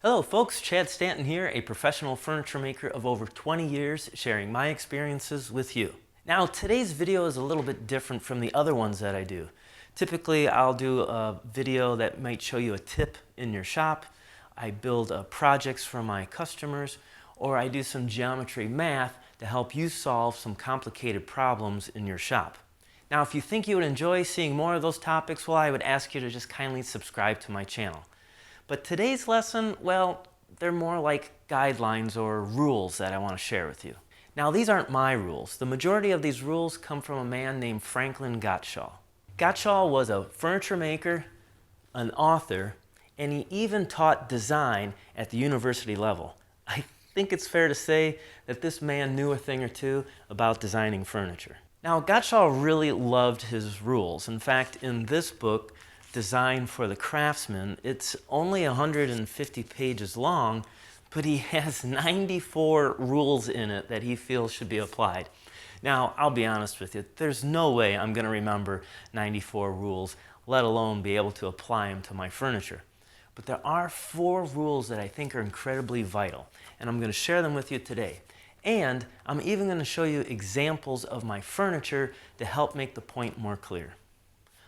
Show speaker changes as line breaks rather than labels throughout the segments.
Hello folks, Chad Stanton here, a professional furniture maker of over 20 years, sharing my experiences with you. Now today's video is a little bit different from the other ones that I do. Typically I'll do a video that might show you a tip in your shop, I build projects for my customers, or I do some geometry math to help you solve some complicated problems in your shop. Now if you think you would enjoy seeing more of those topics, well, I would ask you to just kindly subscribe to my channel. But today's lesson, well, they're more like guidelines or rules that I want to share with you. Now these aren't my rules. The majority of these rules come from a man named Franklin Gottschall. Gottschall was a furniture maker, an author, and he even taught design at the university level. I think it's fair to say that this man knew a thing or two about designing furniture. Now Gottschall really loved his rules. In fact, in this book, Design for the Craftsman, it's only 150 pages long, but he has 94 rules in it that he feels should be applied. Now, I'll be honest with you, there's no way I'm going to remember 94 rules, let alone be able to apply them to my furniture. But there are 4 rules that I think are incredibly vital, and I'm going to share them with you today. And I'm even going to show you examples of my furniture to help make the point more clear.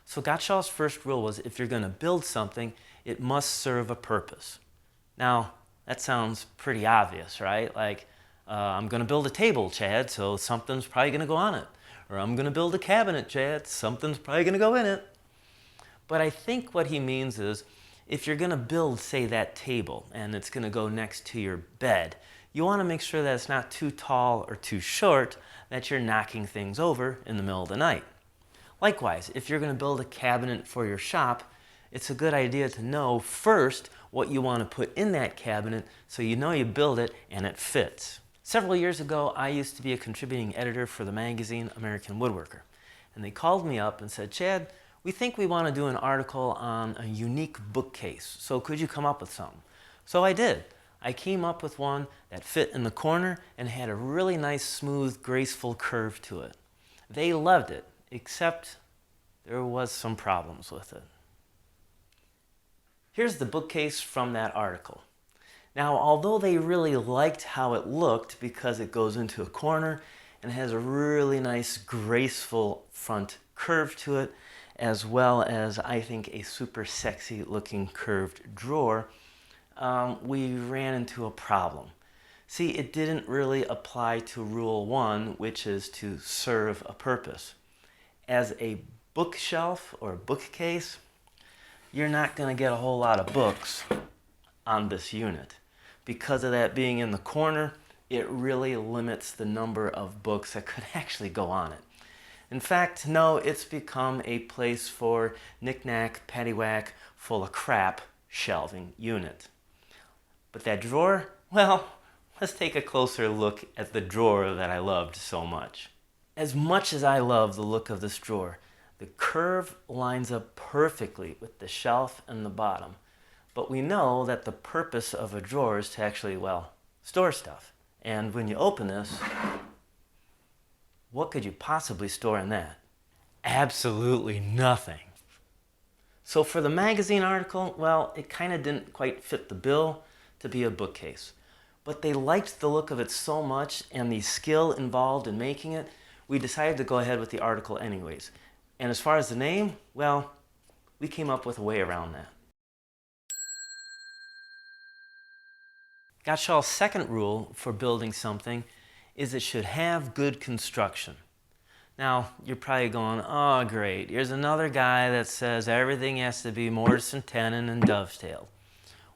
So Gottschall's first rule was if you're going to build something, it must serve a purpose. Now, that sounds pretty obvious, right? Like, I'm going to build a table, Chad, so something's probably going to go on it. Or I'm going to build a cabinet, Chad, something's probably going to go in it. But I think what he means is if you're going to build, say, that table, and it's going to go next to your bed, you want to make sure that it's not too tall or too short that you're knocking things over in the middle of the night. Likewise, if you're going to build a cabinet for your shop, it's a good idea to know first what you want to put in that cabinet so you know you build it and it fits. Several years ago, I used to be a contributing editor for the magazine American Woodworker. And they called me up and said, Chad, we think we want to do an article on a unique bookcase, so could you come up with something? So I did. I came up with one that fit in the corner and had a really nice, smooth, graceful curve to it. They loved it. Except there was some problems with it. Here's the bookcase from that article. Now, although they really liked how it looked because it goes into a corner and has a really nice, graceful front curve to it, as well as, I think, a super sexy looking curved drawer, we ran into a problem. See, it didn't really apply to Rule 1, which is to serve a purpose. As a bookshelf or bookcase, you're not going to get a whole lot of books on this unit. Because of that being in the corner, it really limits the number of books that could actually go on it. In fact, no, it's become a place for knick-knack, paddywhack, full of crap shelving unit. But that drawer, well, let's take a closer look at the drawer that I loved so much. As much as I love the look of this drawer, the curve lines up perfectly with the shelf and the bottom. But we know that the purpose of a drawer is to actually, well, store stuff. And when you open this, what could you possibly store in that? Absolutely nothing. So for the magazine article, well, it kind of didn't quite fit the bill to be a bookcase. But they liked the look of it so much and the skill involved in making it, we decided to go ahead with the article anyways. And as far as the name, well, we came up with a way around that. Gottschall's second rule for building something is it should have good construction. Now, you're probably going, oh great, here's another guy that says everything has to be mortise and tenon and dovetailed.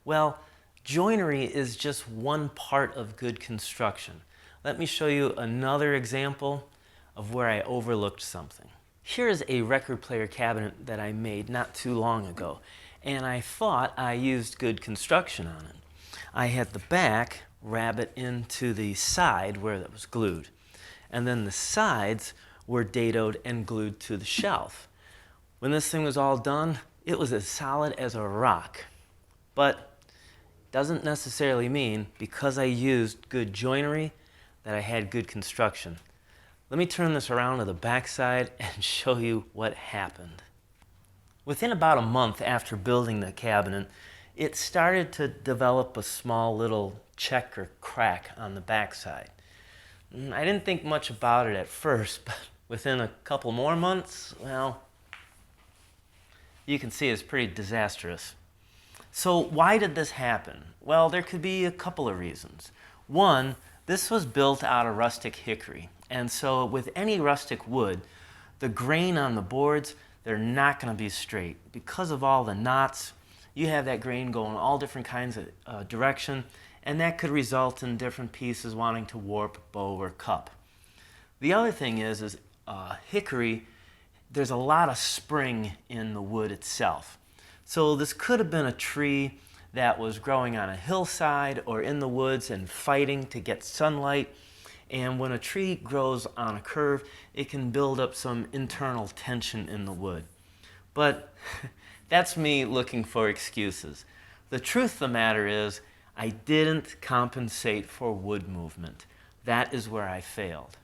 Well, joinery is just one part of good construction. Let me show you another example of where I overlooked something. Here's a record player cabinet that I made not too long ago, and I thought I used good construction on it. I had the back rabbet into the side where that was glued, and then the sides were dadoed and glued to the shelf. When this thing was all done, it was as solid as a rock. But doesn't necessarily mean because I used good joinery that I had good construction. Let me turn this around to the back side and show you what happened. Within about a month after building the cabinet, it started to develop a small little check or crack on the backside. I didn't think much about it at first, but within a couple more months, well, you can see it's pretty disastrous. So why did this happen? Well, there could be a couple of reasons. One, this was built out of rustic hickory, and so with any rustic wood, the grain on the boards, they're not going to be straight. Because of all the knots, you have that grain going all different kinds of direction, and that could result in different pieces wanting to warp, bow, or cup. The other thing is hickory, there's a lot of spring in the wood itself. So this could have been a tree that was growing on a hillside or in the woods and fighting to get sunlight. And when a tree grows on a curve, it can build up some internal tension in the wood. But that's me looking for excuses. The truth of the matter is, I didn't compensate for wood movement. That is where I failed.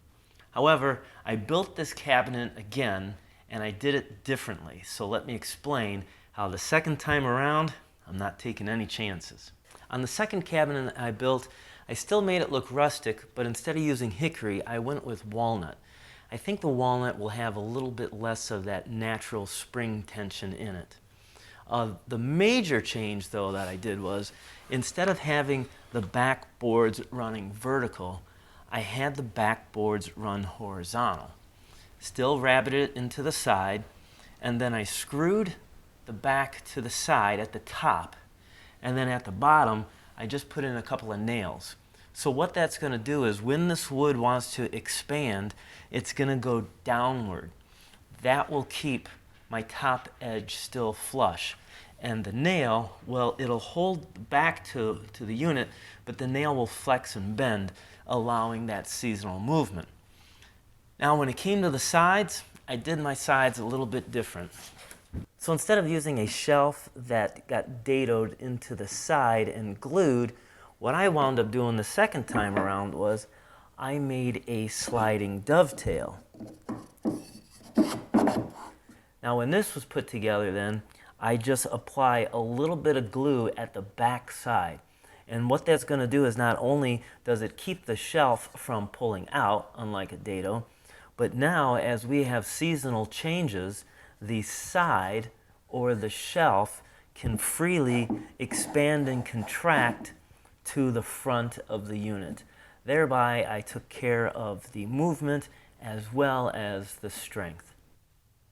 However, I built this cabinet again, and I did it differently. So let me explain how the second time around, I'm not taking any chances. On the second cabinet I built, I still made it look rustic, but instead of using hickory, I went with walnut. I think the walnut will have a little bit less of that natural spring tension in it. The major change, though, that I did was, instead of having the backboards running vertical, I had the backboards run horizontal. Still rabbited it into the side, and then I screwed the back to the side at the top, and then at the bottom, I just put in a couple of nails. So what that's going to do is when this wood wants to expand, it's going to go downward. That will keep my top edge still flush. And the nail, well, it'll hold back to the unit, but the nail will flex and bend, allowing that seasonal movement. Now, when it came to the sides, I did my sides a little bit different. So instead of using a shelf that got dadoed into the side and glued, what I wound up doing the second time around was I made a sliding dovetail. Now when this was put together then, I just apply a little bit of glue at the back side. And what that's going to do is not only does it keep the shelf from pulling out, unlike a dado, but now as we have seasonal changes, the side or the shelf can freely expand and contract to the front of the unit. Thereby, I took care of the movement as well as the strength.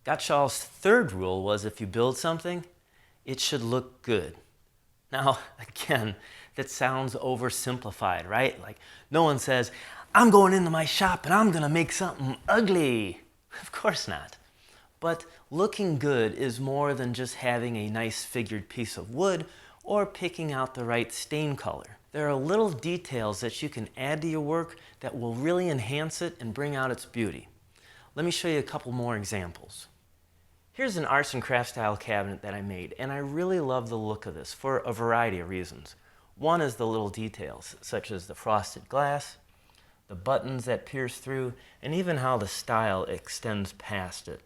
Gottschall's third rule was if you build something, it should look good. Now, again, that sounds oversimplified, right? Like, no one says, I'm going into my shop and I'm gonna make something ugly. Of course not. But looking good is more than just having a nice figured piece of wood or picking out the right stain color. There are little details that you can add to your work that will really enhance it and bring out its beauty. Let me show you a couple more examples. Here's an arts and crafts style cabinet that I made, and I really love the look of this for a variety of reasons. One is the little details, such as the frosted glass, the buttons that pierce through, and even how the style extends past it.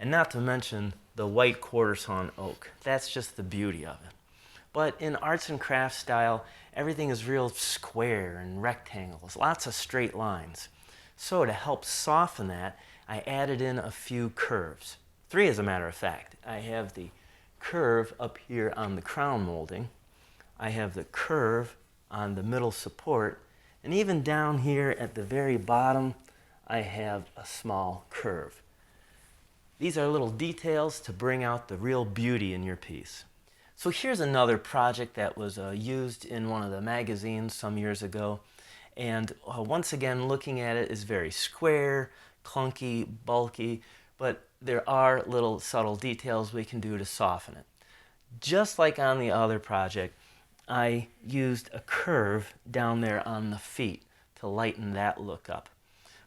And not to mention the white quarter sawn oak. That's just the beauty of it. But in arts and crafts style, everything is real square and rectangles, lots of straight lines. So to help soften that, I added in a few curves. 3 as a matter of fact. I have the curve up here on the crown molding. I have the curve on the middle support. And even down here at the very bottom, I have a small curve. These are little details to bring out the real beauty in your piece. So here's another project that was used in one of the magazines some years ago. And once again, looking at it is very square, clunky, bulky, but there are little subtle details we can do to soften it. Just like on the other project, I used a curve down there on the feet to lighten that look up.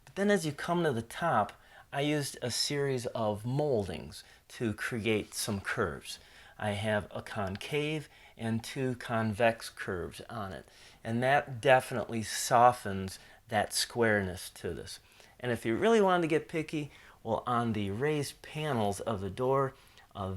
But then as you come to the top, I used a series of moldings to create some curves. I have a concave and 2 convex curves on it, and that definitely softens that squareness to this. And if you really wanted to get picky, well, on the raised panels of the door,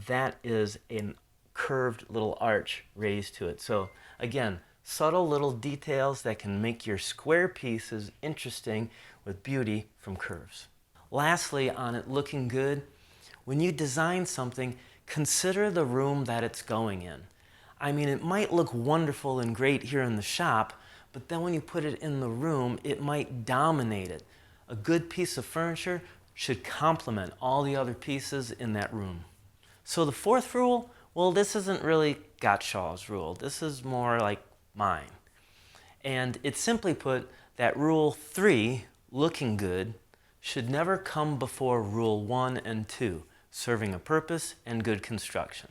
that is a curved little arch raised to it. So again, subtle little details that can make your square pieces interesting with beauty from curves. Lastly, on it looking good, when you design something, consider the room that it's going in. I mean, it might look wonderful and great here in the shop, but then when you put it in the room, it might dominate it. A good piece of furniture should complement all the other pieces in that room. So the fourth rule, well, this isn't really Gottschall's rule. This is more like mine. And it's simply put that rule 3, looking good, should never come before rule 1 and 2, serving a purpose and good construction.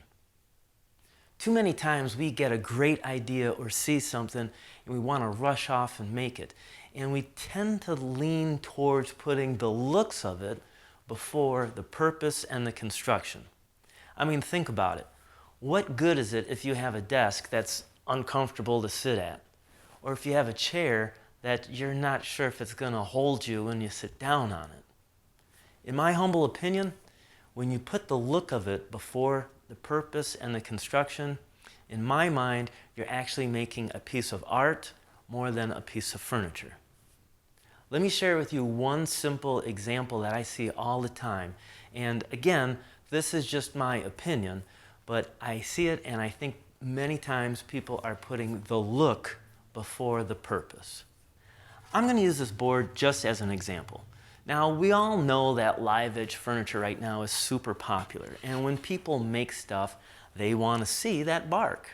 Too many times we get a great idea or see something and we want to rush off and make it. And we tend to lean towards putting the looks of it before the purpose and the construction. I mean, think about it. What good is it if you have a desk that's uncomfortable to sit at? Or if you have a chair that you're not sure if it's going to hold you when you sit down on it? In my humble opinion, when you put the look of it before the purpose and the construction, in my mind, you're actually making a piece of art more than a piece of furniture. Let me share with you one simple example that I see all the time. And again, this is just my opinion, but I see it and I think many times people are putting the look before the purpose. I'm going to use this board just as an example. Now, we all know that live edge furniture right now is super popular, and when people make stuff, they want to see that bark.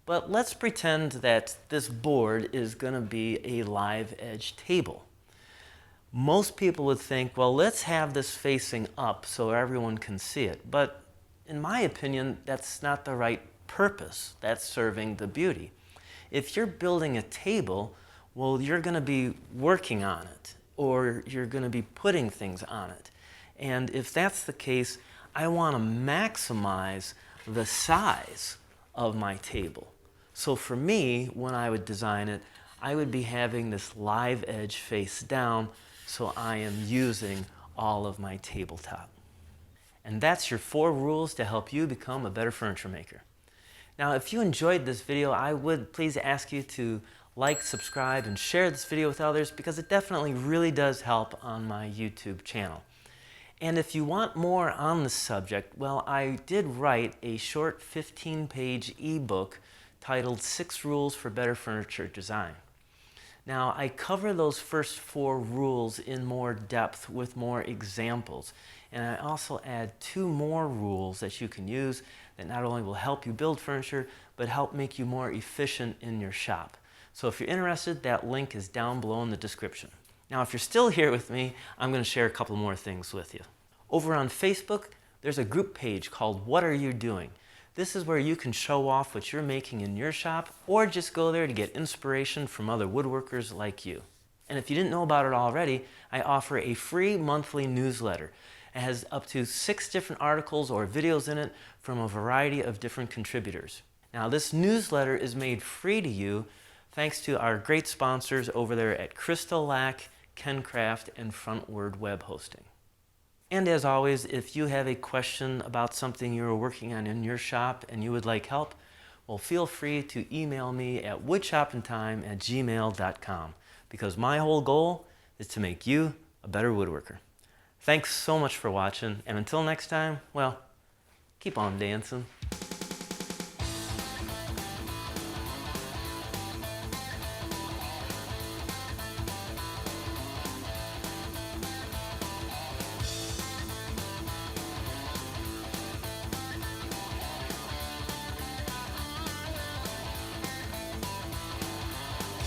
But let's pretend that this board is going to be a live edge table. Most people would think, well, let's have this facing up so everyone can see it. But in my opinion, that's not the right purpose. That's serving the beauty. If you're building a table, well, you're going to be working on it, or you're going to be putting things on it. And if that's the case, I want to maximize the size of my table. So for me, when I would design it, I would be having this live edge face down, so I am using all of my tabletop. And that's your 4 rules to help you become a better furniture maker. Now, if you enjoyed this video, I would please ask you to like, subscribe, and share this video with others, because it definitely really does help on my YouTube channel. And if you want more on the subject, well, I did write a short 15-page ebook titled 6 Rules for Better Furniture Design. Now, I cover those first 4 rules in more depth with more examples. And I also add 2 more rules that you can use that not only will help you build furniture, but help make you more efficient in your shop. So if you're interested, that link is down below in the description. Now, if you're still here with me, I'm going to share a couple more things with you. Over on Facebook, there's a group page called What Are You Doing? This is where you can show off what you're making in your shop, or just go there to get inspiration from other woodworkers like you. And if you didn't know about it already, I offer a free monthly newsletter. It has up to 6 different articles or videos in it from a variety of different contributors. Now, this newsletter is made free to you thanks to our great sponsors over there at Crystal Lac, KenCraft, and Frontword Web Hosting. And as always, if you have a question about something you're working on in your shop and you would like help, well, feel free to email me at woodshopandtime@gmail.com, because my whole goal is to make you a better woodworker. Thanks so much for watching, and until next time, well, keep on dancing.